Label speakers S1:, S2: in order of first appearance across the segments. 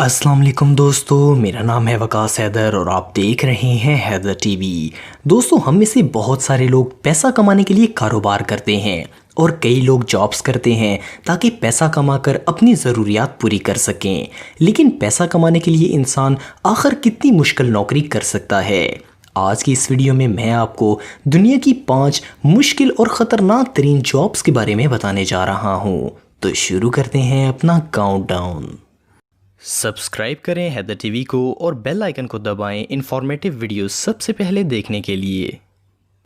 S1: अस्सलाम वालेकुम दोस्तों, मेरा नाम है वकास हैदर और आप देख रहे हैं हैदर टीवी। दोस्तों, हम में से बहुत सारे लोग पैसा कमाने के लिए कारोबार करते हैं और कई लोग जॉब्स करते हैं ताकि पैसा कमाकर अपनी ज़रूरियात पूरी कर सकें। लेकिन पैसा कमाने के लिए इंसान आखिर कितनी मुश्किल नौकरी कर सकता है? आज की इस वीडियो में मैं आपको दुनिया की 5 मुश्किल और ख़तरनाक तरीन जॉब्स के बारे में बताने जा रहा हूँ। तो शुरू करते हैं अपना काउंटडाउन। सब्सक्राइब करें हैदर टीवी को और बेल आइकन को दबाएं इंफॉर्मेटिव वीडियोस सबसे पहले देखने के लिए।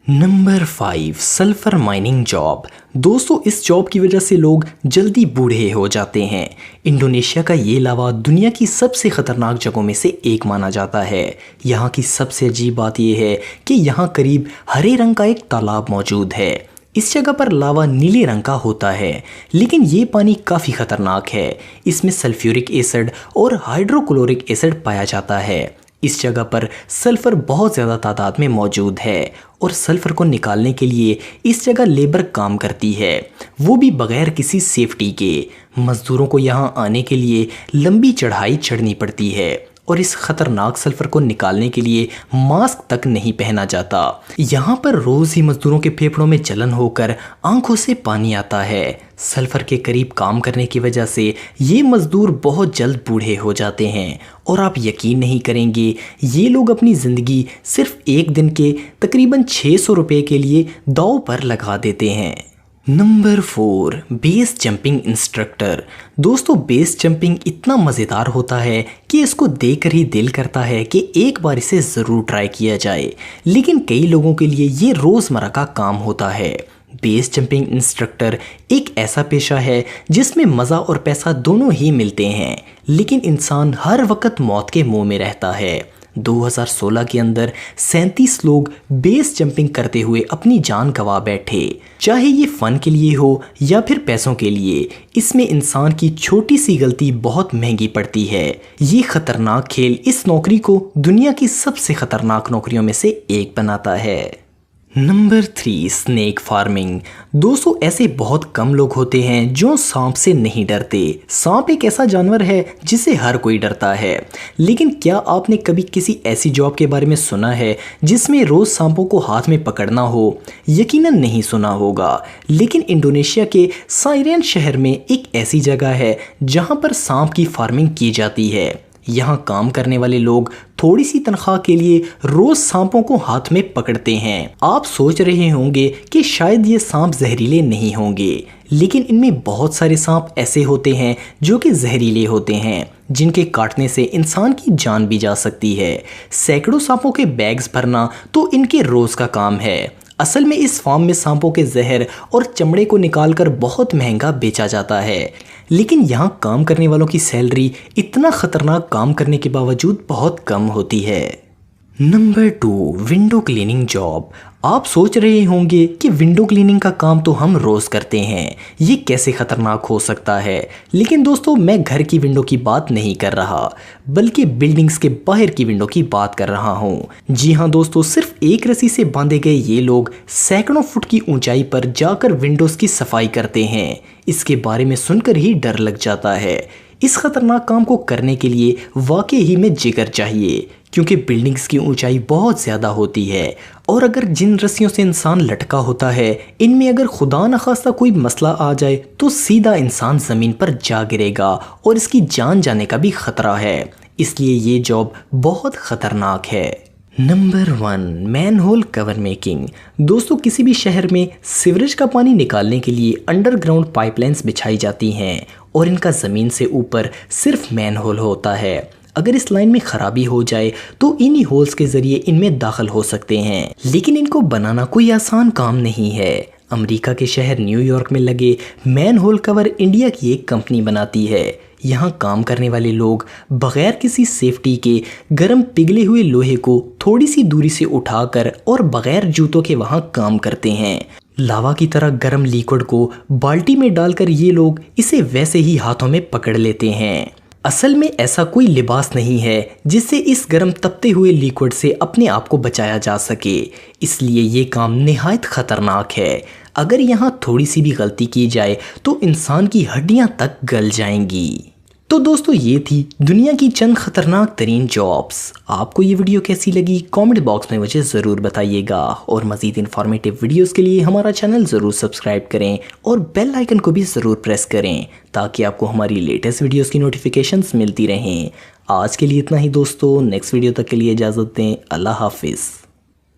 S1: Number 5, sulphur mining job. दोस्तों, इस जॉब की वजह से लोग जल्दी बूढ़े हो जाते हैं। इंडोनेशिया का ये लावा दुनिया की सबसे ख़तरनाक जगहों में से एक माना जाता है। यहाँ की सबसे अजीब बात यह है कि यहाँ करीब हरे रंग का एक तालाब मौजूद है। इस जगह पर लावा नीले रंग का होता है, लेकिन ये पानी काफ़ी ख़तरनाक है। इसमें सल्फ्यूरिक एसिड और हाइड्रोक्लोरिक एसिड पाया जाता है। इस जगह पर सल्फ़र बहुत ज़्यादा तादाद में मौजूद है और सल्फ़र को निकालने के लिए इस जगह लेबर काम करती है, वो भी बग़ैर किसी सेफ्टी के। मज़दूरों को यहाँ आने के लिए लंबी चढ़ाई चढ़नी पड़ती है और इस खतरनाक सल्फर को निकालने के लिए मास्क तक नहीं पहना जाता। यहाँ पर रोज ही मजदूरों के फेफड़ों में जलन होकर आंखों से पानी आता है। सल्फर के करीब काम करने की वजह से ये मजदूर बहुत जल्द बूढ़े हो जाते हैं और आप यकीन नहीं करेंगे, ये लोग अपनी ज़िंदगी सिर्फ एक दिन के तकरीबन 600 रुपये के लिए दांव पर लगा देते हैं। Number 4, base jumping instructor. दोस्तों, बेस जंपिंग इतना मज़ेदार होता है कि इसको देखकर ही दिल करता है कि एक बार इसे ज़रूर ट्राई किया जाए, लेकिन कई लोगों के लिए ये रोज़मर्रा का काम होता है। बेस जंपिंग इंस्ट्रक्टर एक ऐसा पेशा है जिसमें मज़ा और पैसा दोनों ही मिलते हैं, लेकिन इंसान हर वक्त मौत के मुंह में रहता है। 2016 के अंदर 37 लोग बेस जंपिंग करते हुए अपनी जान गंवा बैठे। चाहे ये फ़न के लिए हो या फिर पैसों के लिए, इसमें इंसान की छोटी सी गलती बहुत महंगी पड़ती है। ये ख़तरनाक खेल इस नौकरी को दुनिया की सबसे ख़तरनाक नौकरियों में से एक बनाता है। Number 3, snake farming. दोस्तों, ऐसे बहुत कम लोग होते हैं जो सांप से नहीं डरते। सांप एक ऐसा जानवर है जिसे हर कोई डरता है, लेकिन क्या आपने कभी किसी ऐसी जॉब के बारे में सुना है जिसमें रोज़ सांपों को हाथ में पकड़ना हो? यकीनन नहीं सुना होगा, लेकिन इंडोनेशिया के साइरेन शहर में एक ऐसी जगह है जहां पर सांप की फार्मिंग की जाती है। यहाँ काम करने वाले लोग थोड़ी सी तनख्वाह के लिए रोज सांपों को हाथ में पकड़ते हैं। आप सोच रहे होंगे कि शायद ये सांप जहरीले नहीं होंगे, लेकिन इनमें बहुत सारे सांप ऐसे होते हैं जो कि जहरीले होते हैं, जिनके काटने से इंसान की जान भी जा सकती है। सैकड़ों सांपों के बैग्स भरना तो इनके रोज का काम है। असल में इस फार्म में सांपों के जहर और चमड़े को निकालकर बहुत महंगा बेचा जाता है, लेकिन यहाँ काम करने वालों की सैलरी इतना खतरनाक काम करने के बावजूद बहुत कम होती है। Number 2, window cleaning job. आप सोच रहे होंगे कि विंडो क्लीनिंग का काम तो हम रोज़ करते हैं, ये कैसे ख़तरनाक हो सकता है? लेकिन दोस्तों, मैं घर की विंडो की बात नहीं कर रहा, बल्कि बिल्डिंग्स के बाहर की विंडो की बात कर रहा हूँ। जी हाँ दोस्तों, सिर्फ एक रस्सी से बांधे गए ये लोग सैकड़ों फुट की ऊंचाई पर जाकर विंडोज़ की सफाई करते हैं। इसके बारे में सुनकर ही डर लग जाता है। इस खतरनाक काम को करने के लिए वाकई ही में जिगर चाहिए, क्योंकि बिल्डिंग्स की ऊंचाई बहुत ज़्यादा होती है और अगर जिन रस्सियों से इंसान लटका होता है, इनमें अगर खुदा न खास्ता कोई मसला आ जाए तो सीधा इंसान ज़मीन पर जा गिरेगा और इसकी जान जाने का भी ख़तरा है। इसलिए ये जॉब बहुत ख़तरनाक है। Number 1, manhole cover making. दोस्तों, किसी भी शहर में सीवरेज का पानी निकालने के लिए अंडरग्राउंड पाइपलाइंस बिछाई जाती हैं और इनका ज़मीन से ऊपर सिर्फ मैनहोल होता है। अगर इस लाइन में ख़राबी हो जाए तो इन्हीं होल्स के ज़रिए इनमें दाखिल हो सकते हैं, लेकिन इनको बनाना कोई आसान काम नहीं है। अमेरिका के शहर न्यूयॉर्क में लगे मैनहोल कवर इंडिया की एक कंपनी बनाती है। यहाँ काम करने वाले लोग बगैर किसी सेफ्टी के गर्म पिघले हुए लोहे को थोड़ी सी दूरी से उठाकर और बगैर जूतों के वहाँ काम करते हैं। लावा की तरह गर्म लिक्विड को बाल्टी में डालकर ये लोग इसे वैसे ही हाथों में पकड़ लेते हैं। असल में ऐसा कोई लिबास नहीं है जिससे इस गर्म तपते हुए लिक्विड से अपने आप को बचाया जा सके, इसलिए ये काम निहायत ख़तरनाक है। अगर यहाँ थोड़ी सी भी गलती की जाए तो इंसान की हड्डियाँ तक गल जाएंगी। तो दोस्तों ये थी दुनिया की चंद खतरनाक तरीन जॉब्स। आपको ये वीडियो कैसी लगी कमेंट बॉक्स में मुझे ज़रूर बताइएगा, और मज़ीद इन्फॉर्मेटिव वीडियोस के लिए हमारा चैनल ज़रूर सब्सक्राइब करें और बेल आइकन को भी ज़रूर प्रेस करें ताकि आपको हमारी लेटेस्ट वीडियोस की नोटिफिकेशंस मिलती रहें। आज के लिए इतना ही दोस्तों, नेक्स्ट वीडियो तक के लिए इजाज़त दें। अल्लाह हाफिज़।